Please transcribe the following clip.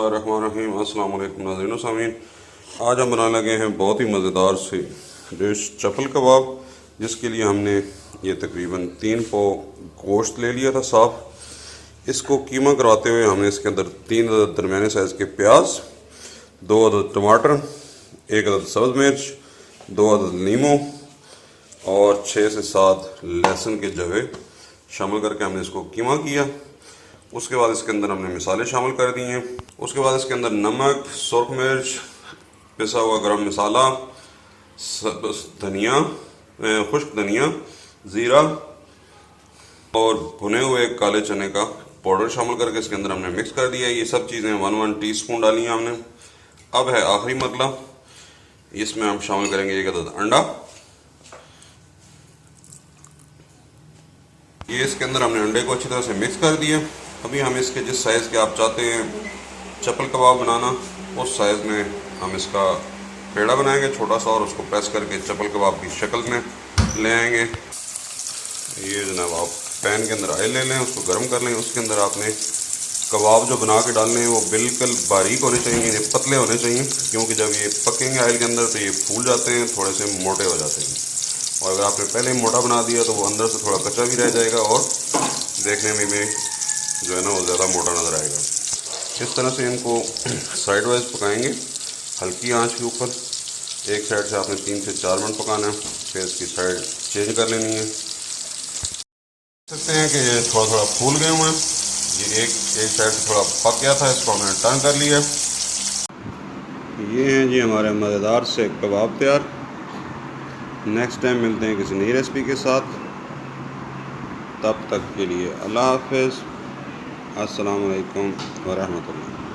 बिस्मिल्लाहिर्रहमानिर्रहीम। अस्सलाम वालेकुम नाज़रीन व सामीन। आज हम बनाने लगे हैं बहुत ही मज़ेदार से डिश चपल कबाब, जिसके लिए हमने ये तकरीबन 3 पाव गोश्त ले लिया था साफ़। इसको कीमा कराते हुए हमने इसके अंदर 3 अदद दरमियाने साइज़ के प्याज, 2 अदद टमाटर, 1 अदद सब्ज़ मिर्च, 2 अदद नीमू और 6 से 7 लहसुन के जवे शामिल करके हमने इसको कीमा किया। उसके बाद इसके अंदर हमने मिसाले शामिल कर दी हैं। उसके बाद इसके अंदर नमक, सुर्ख मिर्च, पिसा हुआ गरम मसाला, धनिया, खुश्क धनिया, ज़ीरा और भुने हुए काले चने का पाउडर शामिल करके इसके अंदर हमने मिक्स कर दिया। ये सब चीज़ें 1 टीस्पून डाली हैं हमने। अब है आखिरी मरला, इसमें हम शामिल करेंगे 1 अदद अंडा। ये इसके अंदर हमने अंडे को अच्छी तरह से मिक्स कर दिया। अभी हम इसके जिस साइज़ के आप चाहते हैं चपल कबाब बनाना, उस साइज़ में हम इसका पेड़ा बनाएंगे छोटा सा, और उसको प्रेस करके चपल कबाब की शक्ल में ले आएंगे। ये जनाब आप पैन के अंदर ऑयल ले लें, उसको गर्म कर लें। उसके अंदर आपने कबाब जो बना के डालने हैं वो बिल्कुल बारीक होने चाहिए, ये पतले होने चाहिए, क्योंकि जब ये पकेंगे ऑयल के अंदर तो ये फूल जाते हैं, थोड़े से मोटे हो जाते हैं। और अगर आपने पहले ही मोटा बना दिया तो वो अंदर से थोड़ा कच्चा भी रह जाएगा और देखने में भी जो है ना वो ज़्यादा मोटा नज़र आएगा। इस तरह से इनको साइड वाइज पकाएंगे हल्की आंच के ऊपर। एक साइड से आपने 3 से 4 मिनट पकाना है, फिर इसकी साइड चेंज कर लेनी है। देख सकते हैं कि ये थोड़ा थोड़ा फूल गए हुए हैं। ये एक साइड से थोड़ा पक गया था, इसको हमने टर्न कर लिया। ये हैं जी हमारे मज़ेदार से कबाब तैयार। नेक्स्ट टाइम मिलते हैं किसी नई रेसिपी के साथ। तब तक के लिए अल्लाह हाफ़िज़। अस्सलामु अलैकुम व रहमतुल्लाह।